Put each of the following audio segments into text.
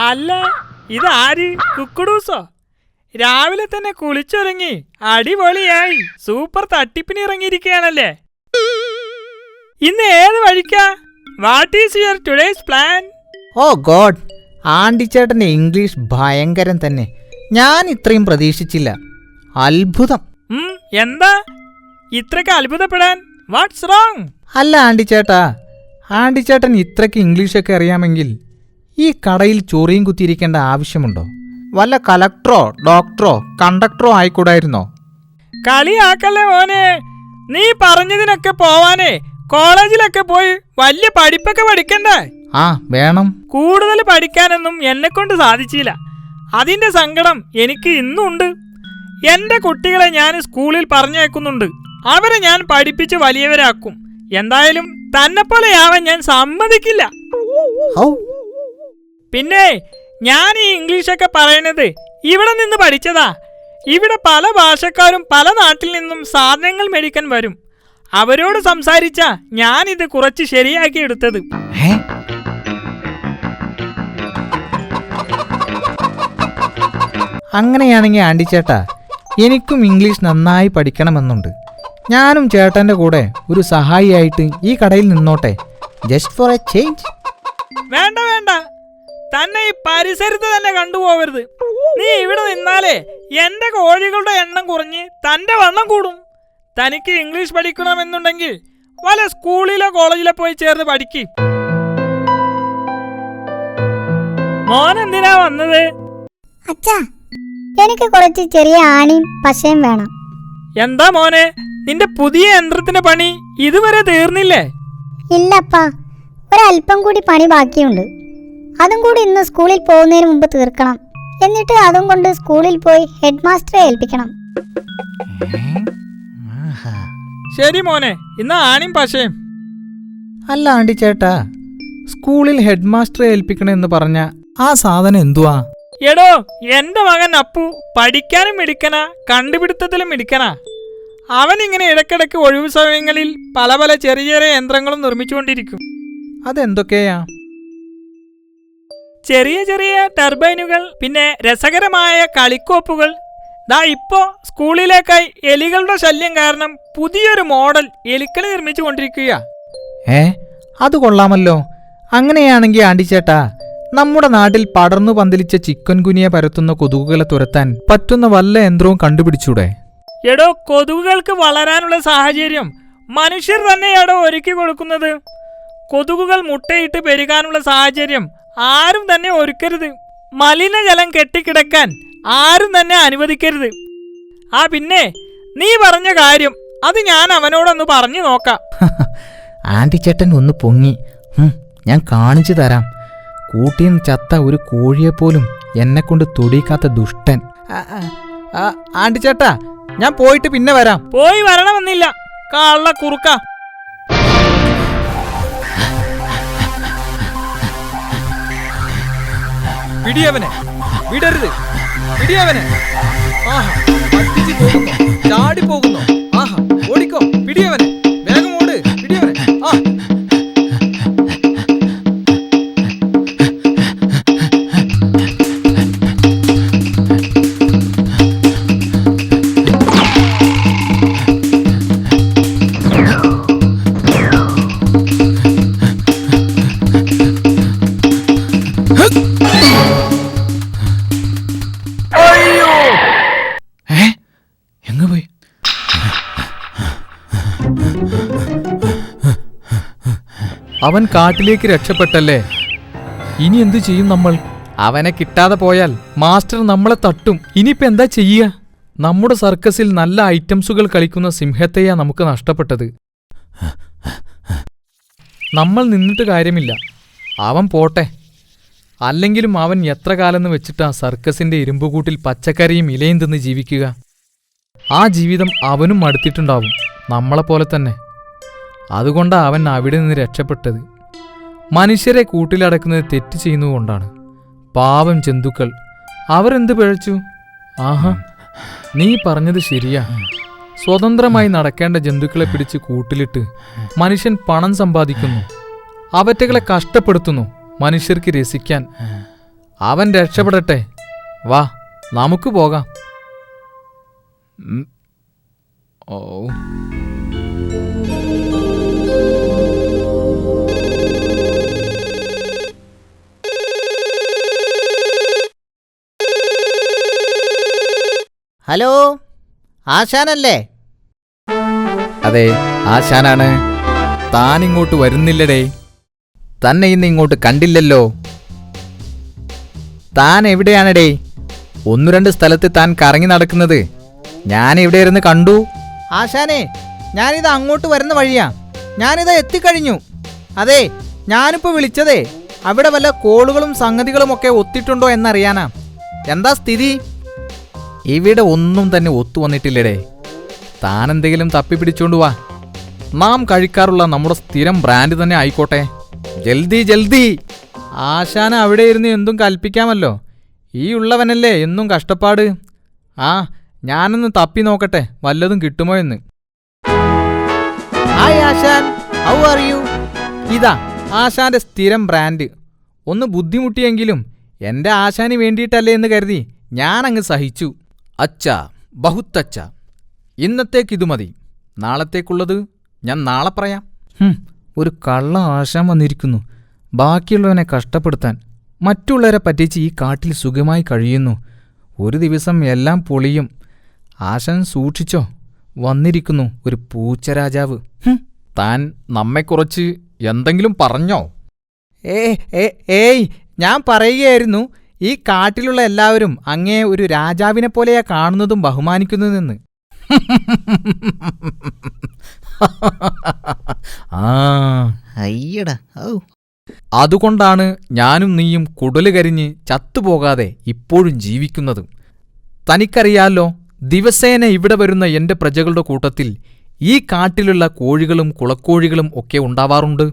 അല്ല, ഇതാര്? കുക്കുടൂസോ? രാവിലെ തന്നെ കുളിച്ചൊരുങ്ങി അടിപൊളിയായി സൂപ്പർ തട്ടിപ്പിന് ഇറങ്ങിയിരിക്കുകയാണല്ലേ. ഇന്ന് ഏത് വഴിക്കാ? What is your today's plan? Oh god, ആണ്ടിച്ചേട്ടൻ്റെ ഇംഗ്ലീഷ് ഭയങ്കരം തന്നെ. ഞാൻ ഇത്രയും പ്രതീക്ഷിച്ചില്ല. അത്ഭുതം. എന്താ ഇത്രയ്ക്ക് അത്ഭുതപ്പെടാൻ? What's wrong? അല്ല ആണ്ടിച്ചേട്ടാ, ആണ്ടിച്ചേട്ടൻ ഇത്രയ്ക്ക് ഇംഗ്ലീഷൊക്കെ അറിയാമെങ്കിൽ ഈ കടയിൽ ചൊറിയും കുത്തിയിരിക്കേണ്ട ആവശ്യമുണ്ടോ? വല്ല കലക്ടറോ ഡോക്ടറോ കണ്ടക്ടറോ ആയിക്കൂടായിരുന്നോ? കളിയാക്കല്ലേ മോനെ. നീ പറഞ്ഞതിനൊക്കെ പോവാനേ കോളേജിലൊക്കെ പോയി വലിയ പഠിപ്പൊക്കെ പഠിക്കണ്ടേ? ആ വേണം. കൂടുതൽ പഠിക്കാനൊന്നും എന്നെക്കൊണ്ട് സാധിച്ചില്ല. അതിന്റെ സങ്കടം എനിക്ക് ഇന്നുണ്ട്. എന്റെ കുട്ടികളെ ഞാൻ സ്കൂളിൽ പറഞ്ഞേക്കുന്നുണ്ട്. അവരെ ഞാൻ പഠിപ്പിച്ച് വലിയവരാക്കും. എന്തായാലും തന്നെപ്പോലെയാവാൻ ഞാൻ സമ്മതിക്കില്ല. പിന്നെ ഞാൻ ഈ ഇംഗ്ലീഷൊക്കെ പറയണത് ഇവിടെ നിന്ന് പഠിച്ചതാ. ഇവിടെ പല ഭാഷക്കാരും പല നാട്ടിൽ നിന്നും സാധനങ്ങൾ മേടിക്കാൻ വരും. അവരോട് സംസാരിച്ചാ ഞാനിത് കുറച്ച് ശരിയാക്കി എടുത്തത്. അങ്ങനെയാണെങ്കിൽ ആണ്ടിച്ചേട്ടാ, എനിക്കും ഇംഗ്ലീഷ് നന്നായി പഠിക്കണമെന്നുണ്ട്. ഞാനും ചേട്ടൻ്റെ കൂടെ ഒരു സഹായിയായിട്ട് ഈ കടയിൽ നിന്നോട്ടെ, ജസ്റ്റ് ഫോർ എ ചേഞ്ച്. വേണ്ട വേണ്ട, തന്നെ ഈ പരിസരത്ത് തന്നെ കണ്ടുപോകരുത്. നീ ഇവിടെ നിന്നാലേ എന്റെ കോഴികളുടെ എണ്ണം കുറഞ്ഞ് തന്റെ വണ്ണം കൂടും. തനിക്ക് ഇംഗ്ലീഷ് പഠിക്കണമെന്നുണ്ടെങ്കിൽ വല്ല സ്കൂളിലോ കോളേജിലോ പോയി ചേർന്ന് പഠിക്ക്. മോൻ എന്തിനാ വന്നത്? അച്ഛാ, എനിക്ക് കുറച്ച് ചെറിയ ആണിയും പശയും വേണം. എന്താ മോനെ, നിന്റെ പുതിയ യന്ത്രത്തിന്റെ പണി ഇതുവരെ തീർന്നില്ലേ? ഇല്ലപ്പാ, ഒരല്പം കൂടി പണി ബാക്കിയുണ്ട്. അതും കൂടി ഇന്ന് സ്കൂളിൽ പോകുന്നതിന് മുമ്പ് തീർക്കണം. എന്നിട്ട് അതും കൊണ്ട് സ്കൂളിൽ പോയി ഹെഡ് മാസ്റ്ററെ ഏൽപ്പിക്കണം. ശരി മോനെ, ഇന്ന് ആണിയും പശയും. അല്ല ആണ്ടിച്ചേട്ടാ, സ്കൂളിൽ ഹെഡ് മാസ്റ്ററെ ഏൽപ്പിക്കണമെന്ന് പറഞ്ഞ ആ സാധനം എന്തുവാ? എടോ, എന്റെ മകൻ അപ്പു പഠിക്കാനും മിടുക്കനാ, കണ്ടുപിടുത്തത്തിലും മിടുക്കനാ. അവൻ ഇങ്ങനെ ഇടയ്ക്കിടയ്ക്ക് ഒഴിവു സമയങ്ങളിൽ പല പല ചെറിയ ചെറിയ യന്ത്രങ്ങളും നിർമ്മിച്ചുകൊണ്ടിരിക്കും. അതെന്തൊക്കെയാ? ചെറിയ ചെറിയ ടർബൈനുകൾ, പിന്നെ രസകരമായ കളിക്കോപ്പുകൾ. ദാ ഇപ്പോ സ്കൂളിലേക്കായി എലികളുടെ ശല്യം കാരണം പുതിയൊരു മോഡൽ എലിക്കളി നിർമ്മിച്ചു കൊണ്ടിരിക്കുക. അത് കൊള്ളാമല്ലോ. അങ്ങനെയാണെങ്കിൽ ആണ്ടിച്ചേട്ടാ, നമ്മുടെ നാട്ടിൽ പടർന്നു പന്തലിച്ച ചിക്കൻ ഗുനിയ പരത്തുന്ന കൊതുകുകളെ തുരത്താൻ പറ്റുന്ന വല്ല യന്ത്രവും കണ്ടുപിടിച്ചൂടെ? എടോ, കൊതുകുകൾക്ക് വളരാനുള്ള സാഹചര്യം മനുഷ്യർ തന്നെയാടോ ഒരുക്കി കൊടുക്കുന്നത്. കൊതുകുകൾ മുട്ടയിട്ട് പെരുകാനുള്ള സാഹചര്യം ആരും തന്നെ ഒരുക്കരുത്. മലിനജലം കെട്ടിക്കിടക്കാൻ ആരും തന്നെ അനുവദിക്കരുത്. ആ പിന്നെ നീ പറഞ്ഞ കാര്യം അത് ഞാൻ അവനോടൊന്ന് പറഞ്ഞു നോക്കാം. ആന്റിച്ചേട്ടൻ ഒന്ന് പൊങ്ങി. ഞാൻ കാണിച്ചു തരാം. കൂട്ടിന്ന് ചത്ത ഒരു കോഴിയെപ്പോലും എന്നെക്കൊണ്ട് തൊടിക്കാത്ത ദുഷ്ടൻ. ആന്റിച്ചേട്ടാ, ഞാൻ പോയിട്ട് പിന്നെ വരാം. പോയി വരണമെന്നില്ല, കള്ള കുറുക്ക. പിടിയവനെ, വിടരുത്, പിടിയവനെ. ആഹാ, പറ്റിച്ചു പോകുന്നു, ചാടി പോകുന്നു. ആഹാ, ഓടിക്കോ, പിടിയവനെ, വേഗം ഓട്, പിടിയവനെ. ആ അവൻ കാട്ടിലേക്ക് രക്ഷപ്പെട്ടല്ലേ? ഇനി എന്തു ചെയ്യും നമ്മൾ? അവനെ കിട്ടാതെ പോയാൽ മാസ്റ്റർ നമ്മളെ തട്ടും. ഇനിയിപ്പോ എന്താ ചെയ്യുക? നമ്മുടെ സർക്കസിൽ നല്ല ഐറ്റംസുകൾ കളിക്കുന്ന സിംഹത്തെയാ നമുക്ക് നഷ്ടപ്പെട്ടത്. നമ്മൾ നിന്നിട്ട് കാര്യമില്ല, അവൻ പോട്ടെ. അല്ലെങ്കിലും അവൻ എത്ര കാലമെന്ന് വെച്ചിട്ടാ സർക്കസിന്റെ ഇരുമ്പുകൂട്ടിൽ പച്ചക്കറിയും ഇലയും തിന്ന് ജീവിക്കുക? ആ ജീവിതം അവനും മടുത്തിട്ടുണ്ടാവും, നമ്മളെപ്പോലെ തന്നെ. അതുകൊണ്ടാണ് അവൻ അവിടെ നിന്ന് രക്ഷപ്പെട്ടത്. മനുഷ്യരെ കൂട്ടിലടക്കുന്നത് തെറ്റ് ചെയ്യുന്നതുകൊണ്ടാണ്. പാവം ജന്തുക്കൾ, അവരെന്ത് പിഴച്ചു? ആഹാ, നീ പറഞ്ഞത് ശരിയാ. സ്വതന്ത്രമായി നടക്കേണ്ട ജന്തുക്കളെ പിടിച്ച് കൂട്ടിലിട്ട് മനുഷ്യൻ പണം സമ്പാദിക്കുന്നു. അവറ്റകളെ കഷ്ടപ്പെടുത്തുന്നു മനുഷ്യർക്ക് രസിക്കാൻ. അവൻ രക്ഷപ്പെടട്ടെ. വാ, നമുക്ക് പോകാം. ഓ, ഹലോ, ആശാനല്ലേ? അതെ, ആശാനാണ്. താൻ ഇങ്ങോട്ട് വരുന്നില്ലടേ. തന്നെ ഇന്ന് ഇങ്ങോട്ട് കണ്ടില്ലല്ലോ. താൻ എവിടെയാണടേ? 1-2 സ്ഥലത്ത് താൻ കറങ്ങി നടക്കുന്നത് ഞാൻ ഇവിടെ ഇരുന്ന് കണ്ടു. ആശാനെ, ഞാനിത് അങ്ങോട്ട് വരുന്ന വഴിയാ. ഞാനിതാ എത്തിക്കഴിഞ്ഞു. അതെ, ഞാനിപ്പോൾ വിളിച്ചതേ അവിടെ വല്ല കോളുകളും സംഗതികളും ഒക്കെ ഒത്തിട്ടുണ്ടോ എന്നറിയാനാ. എന്താ സ്ഥിതി? ഇവിടെ ഒന്നും തന്നെ ഒത്തു വന്നിട്ടില്ലടേ. താൻ എന്തെങ്കിലും തപ്പിപ്പിടിച്ചോണ്ട് വാ. നാം കഴിക്കാറുള്ള നമ്മുടെ സ്ഥിരം ബ്രാൻഡ് തന്നെ ആയിക്കോട്ടെ. ജൽദി ജൽദി. ആശാന അവിടെ ഇരുന്ന് എന്തും കൽപ്പിക്കാമല്ലോ. ഈ ഉള്ളവനല്ലേ എന്നും കഷ്ടപ്പാട്. ആ, ഞാനൊന്ന് തപ്പി നോക്കട്ടെ വല്ലതും കിട്ടുമോ എന്ന്. Hi Asan, how are you? ഇതാ ആശാന്റെ സ്ഥിരം ബ്രാൻഡ്. ഒന്ന് ബുദ്ധിമുട്ടിയെങ്കിലും എൻ്റെ ആശാന് വേണ്ടിയിട്ടല്ലേ എന്ന് കരുതി ഞാനങ്ങ് സഹിച്ചു. അച്ഛാ, ബഹുത്തച്ഛ. ഇന്നത്തേക്കിതു മതി. നാളത്തേക്കുള്ളത് ഞാൻ നാളെ പറയാം. ഒരു കള്ള ആശാൻ വന്നിരിക്കുന്നു, ബാക്കിയുള്ളവനെ കഷ്ടപ്പെടുത്താൻ. മറ്റുള്ളവരെ പറ്റിച്ച് ഈ കാട്ടിൽ സുഖമായി കഴിയുന്നു. ഒരു ദിവസം എല്ലാം പൊളിയും. ആശാൻ സൂക്ഷിച്ചോ, വന്നിരിക്കുന്നു ഒരു പൂച്ചരാജാവ്. താൻ നമ്മെക്കുറിച്ച് എന്തെങ്കിലും പറഞ്ഞോ? ഏയ്, ഞാൻ പറയുകയായിരുന്നു, ഈ കാട്ടിലുള്ള എല്ലാവരും അങ്ങേ ഒരു രാജാവിനെ പോലെയാ കാണുന്നതും ബഹുമാനിക്കുന്നതെന്ന്. അയ്യടാ. അതുകൊണ്ടാണ് ഞാനും നീയും കുടല് കരിഞ്ഞ് ചത്തുപോകാതെ ഇപ്പോഴും ജീവിക്കുന്നത്. തനിക്കറിയാലോ, ദിവസേന ഇവിടെ വരുന്ന എന്റെ പ്രജകളുടെ കൂട്ടത്തിൽ ഈ കാട്ടിലുള്ള കോഴികളും കുളക്കോഴികളും ഒക്കെ ഉണ്ടാവാറുണ്ട്.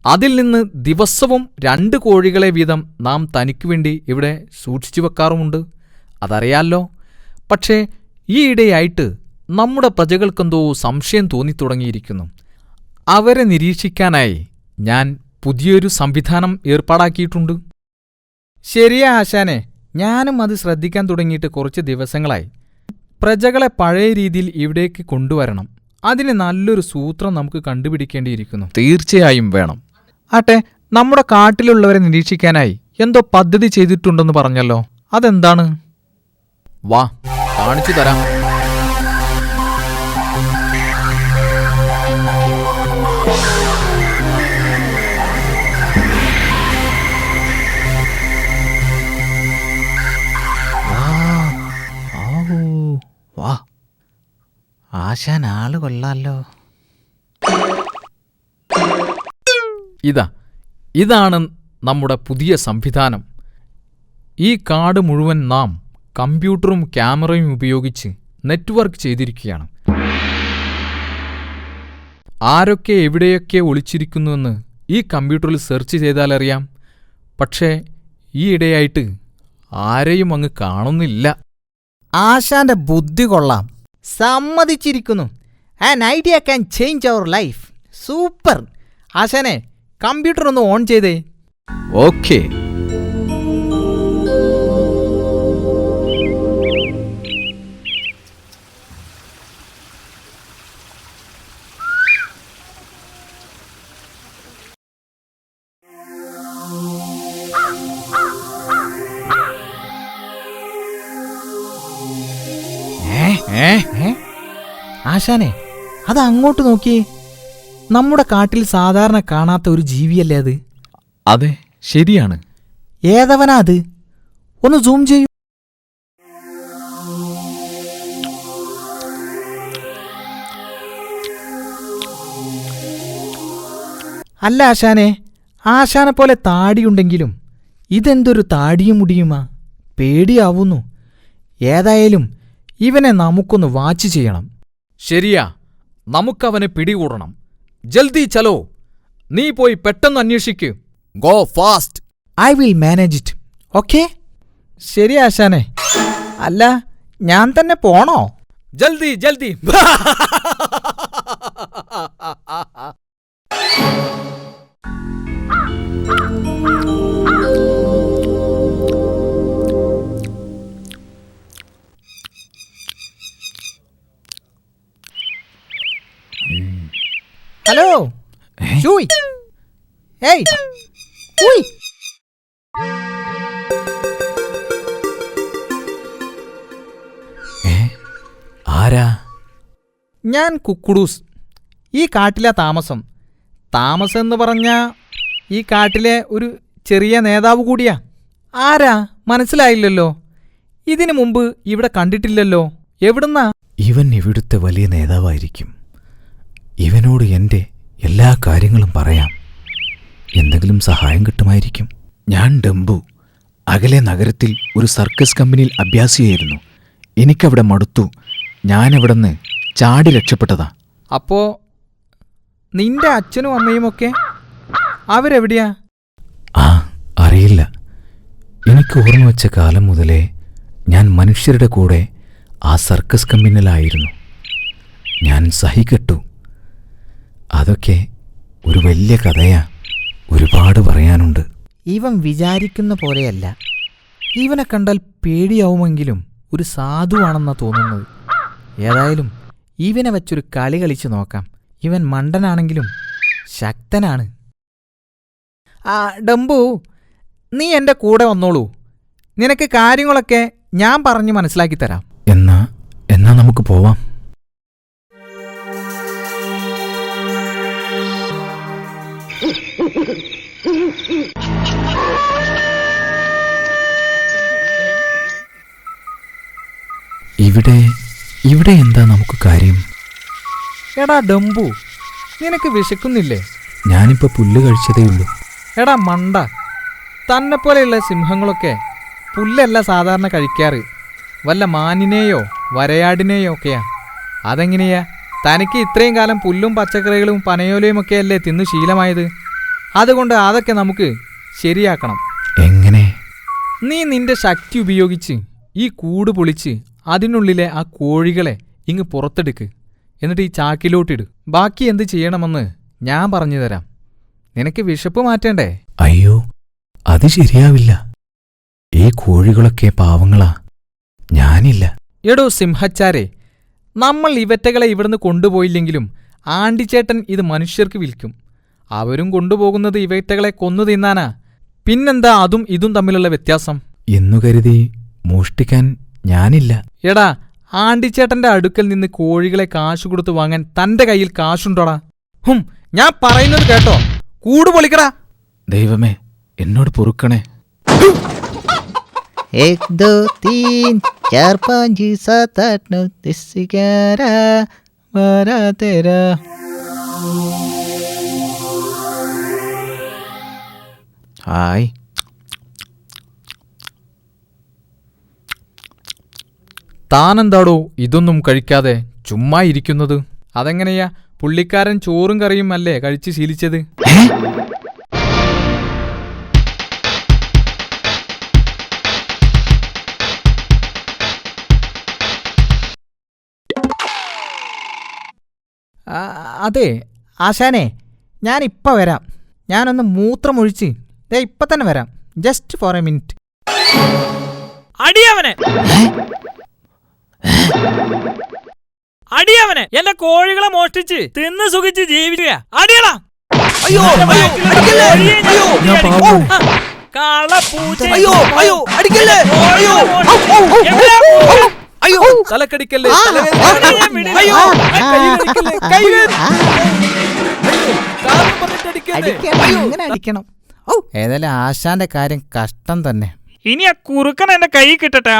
അതിൽ നിന്ന് ദിവസവും 2 കോഴികളെ വീതം നാം തനിക്കുവേണ്ടി ഇവിടെ സൂക്ഷിച്ചു വെക്കാറുമുണ്ട്. അതറിയാലോ. പക്ഷേ ഈയിടെയായിട്ട് നമ്മുടെ പ്രജകൾക്കെന്തോ സംശയം തോന്നിത്തുടങ്ങിയിരിക്കുന്നു. അവരെ നിരീക്ഷിക്കാനായി ഞാൻ പുതിയൊരു സംവിധാനം ഏർപ്പാടാക്കിയിട്ടുണ്ട്. ശരിയാ ആശാനെ, ഞാനും അത് ശ്രദ്ധിക്കാൻ തുടങ്ങിയിട്ട് കുറച്ച് ദിവസങ്ങളായി. പ്രജകളെ പഴയ രീതിയിൽ ഇവിടേക്ക് കൊണ്ടുവരണം. അതിന് നല്ലൊരു സൂത്രം നമുക്ക് കണ്ടുപിടിക്കേണ്ടിയിരിക്കുന്നു. തീർച്ചയായും വേണം. ആട്ടെ, നമ്മുടെ കാട്ടിലുള്ളവരെ നിരീക്ഷിക്കാനായി എന്തോ പദ്ധതി ചെയ്തിട്ടുണ്ടെന്ന് പറഞ്ഞല്ലോ, അതെന്താണ്? വാ, കാണിച്ചു തരാം. വാ, ആശാൻ ആള് കൊള്ളാലോ. ഇതാണ് നമ്മുടെ പുതിയ സംവിധാനം. ഈ കാട് മുഴുവൻ നാം കമ്പ്യൂട്ടറും ക്യാമറയും ഉപയോഗിച്ച് നെറ്റ്വർക്ക് ചെയ്തിരിക്കുകയാണ്. ആരൊക്കെ എവിടെയൊക്കെ ഒളിച്ചിരിക്കുന്നുവെന്ന് ഈ കമ്പ്യൂട്ടറിൽ സെർച്ച് ചെയ്താലറിയാം. പക്ഷേ ഈയിടെയായിട്ട് ആരെയും അങ്ങ് കാണുന്നില്ല. ആശാന്റെ ബുദ്ധി കൊള്ളാം, സമ്മതിച്ചിരിക്കുന്നു. An idea can change our life. Super. ആശാനെ, കമ്പ്യൂട്ടർ ഒന്ന് ഓൺ ചെയ്തേ. ഓക്കേ. ആശാനെ, അത് അങ്ങോട്ട് നോക്കിയേ. നമ്മുടെ കാട്ടിൽ സാധാരണ കാണാത്ത ഒരു ജീവിയല്ലേ അത്? അതെ, ശരിയാണ്. ഏതവനാ അത്? ഒന്ന് സൂം ചെയ്യൂ. അല്ല ആശാനെ, ആശാനെ പോലെ താടിയുണ്ടെങ്കിലും ഇതെന്തൊരു താടിയും മുടിയുമാ? പേടിയാവുന്നു. ഏതായാലും ഇവനെ നമുക്കൊന്ന് വാച്ച് ചെയ്യണം. ശരിയാ, നമുക്കവനെ പിടികൂടണം. ജൽദി ചലോ. നീ പോയി പെട്ടെന്ന് അന്വേഷിക്ക്. Go fast. I will manage it. Okay? ശരി ആശാനെ. അല്ല, ഞാൻ തന്നെ പോണോ? ജൽദി ജൽദി. ഷൂയ്. ഏയ് ഉയ്. ആരാ? ഞാൻ കുക്കുടൂസ്. ഈ കാട്ടിലെ താമസം എന്ന് പറഞ്ഞാൽ ഈ കാട്ടിലെ ഒരു ചെറിയ നേതാവ് കൂടിയാ. ആരാ മനസ്സിലായില്ലല്ലോ? ഇതിനു മുമ്പ് ഇവിടെ കണ്ടിട്ടില്ലല്ലോ. എവിടുന്നാ? ഇവൻ ഇവിടുത്തെ വലിയ നേതാവായിരിക്കും. ഇവനോട് എൻ്റെ എല്ലാ കാര്യങ്ങളും പറയാം. എന്തെങ്കിലും സഹായം കിട്ടുമായിരിക്കും. ഞാൻ ഡംബു. അകലെ നഗരത്തിൽ ഒരു സർക്കസ് കമ്പനിയിൽ അഭ്യാസിയായിരുന്നു. എനിക്കവിടെ മടുത്തു. ഞാനവിടുന്ന് ചാടി രക്ഷപ്പെട്ടതാ. അപ്പോ നിന്റെ അച്ഛനും അമ്മയുമൊക്കെ അവരെവിടെയാ? ആ, അറിയില്ല. എനിക്ക് ഓർമ്മ വച്ച കാലം മുതലേ ഞാൻ മനുഷ്യരുടെ കൂടെ ആ സർക്കസ് കമ്പനിയിലായിരുന്നു. ഞാൻ സഹികെട്ടു. അതൊക്കെ ഒരു വലിയ കഥയാ. ഒരുപാട് പറയാനുണ്ട്. ഇവൻ വിചാരിക്കുന്ന പോലെയല്ല. ഇവനെ കണ്ടാൽ പേടിയാവുമെങ്കിലും ഒരു സാധുവാണെന്നാ തോന്നുന്നത്. ഏതായാലും ഇവനെ വച്ചൊരു കളി കളിച്ചു നോക്കാം. ഇവൻ മണ്ടനാണെങ്കിലും ശക്തനാണ്. ആ ഡംബു, നീ എൻ്റെ കൂടെ വന്നോളൂ. നിനക്ക് കാര്യങ്ങളൊക്കെ ഞാൻ പറഞ്ഞു മനസ്സിലാക്കി തരാം. എന്നാ നമുക്ക് പോവാം. ഇവിടെ എന്താ നമുക്ക് കാര്യം? എടാ ഡംബു, നിനക്ക് വിശക്കുന്നില്ലേ? ഞാനിപ്പോ പുല്ല് കഴിച്ചതേയുള്ളൂ. എടാ മണ്ട, തന്നെപ്പോലെയുള്ള സിംഹങ്ങളൊക്കെ പുല്ലല്ല സാധാരണ കഴിക്കാറ്. വല്ല മാനിനെയോ വരയാടിനെയോ ഒക്കെയാ. അതെങ്ങനെയാ? തനിക്ക് ഇത്രയും കാലം പുല്ലും പച്ചക്കറികളും പനയോലയുമൊക്കെ അല്ലേ തിന്നു ശീലമായത്. അതുകൊണ്ട് അതൊക്കെ നമുക്ക് ശരിയാക്കണം. എങ്ങനെ? നീ നിന്റെ ശക്തി ഉപയോഗിച്ച് ഈ കൂട് പൊളിച്ച് അതിനുള്ളിലെ ആ കോഴികളെ ഇങ്ങ് പുറത്തെടുക്ക്. എന്നിട്ട് ഈ ചാക്കിലോട്ടിട്. ബാക്കി എന്ത് ചെയ്യണമെന്ന് ഞാൻ പറഞ്ഞു തരാം. നിനക്ക് വിശപ്പ് മാറ്റേണ്ടേ? അയ്യോ, അത് ശരിയാവില്ല. ഈ കോഴികളൊക്കെ പാവങ്ങളാ. ഞാനില്ല. എടോ സിംഹച്ചാരെ, നമ്മൾ ഇവറ്റകളെ ഇവിടുന്ന് കൊണ്ടുപോയില്ലെങ്കിലും ആണ്ടിച്ചേട്ടൻ ഇത് മനുഷ്യർക്ക് വിൽക്കും. അവരും കൊണ്ടുപോകുന്നത് ഇവറ്റകളെ കൊന്നു തിന്നാനാ. പിന്നെന്താ അതും ഇതും തമ്മിലുള്ള വ്യത്യാസം? എന്നു കരുതി മോഷ്ടിക്കാൻ ഞാനില്ല. എടാ, ആണ്ടിച്ചേട്ടന്റെ അടുക്കൽ നിന്ന് കോഴികളെ കാശു കൊടുത്തു വാങ്ങാൻ തന്റെ കയ്യിൽ കാശുണ്ടോടാ? ഞാൻ പറയുന്നത് കേട്ടോ. കൂട് പൊളിക്കടാ. ദൈവമേ, എന്നോട് പൊറുക്കണേ. 1 2 3 4 5 7 8 9 10 11 12 13. ഹായ്. താനെന്താടോ ഇതൊന്നും കഴിക്കാതെ ചുമ്മാ ഇരിക്കുന്നത്? അതെങ്ങനെയാ? പുള്ളിക്കാരൻ ചോറും കറിയും അല്ലേ കഴിച്ച് ശീലിച്ചത്? അതെ ആശാനെ, ഞാനിപ്പം വരാം. ഞാനൊന്ന് മൂത്രമൊഴിച്ച് ഇപ്പം തന്നെ വരാം. Just for a minute. അടിയവനെ അടിയവനെ എന്റെ കോഴികളെ മോഷ്ടിച്ച് തിന്ന് സുഖിച്ച് ജീവിക്കുക. അടിയടാ. തലക്കടിക്കല്ലേ? ഇങ്ങനെ അടിക്കണം. ഏതായാലും ആശാന്റെ കാര്യം കഷ്ടം തന്നെ. ഇനി ആ കുറുക്കൻ എന്റെ കൈ കിട്ടട്ടെ.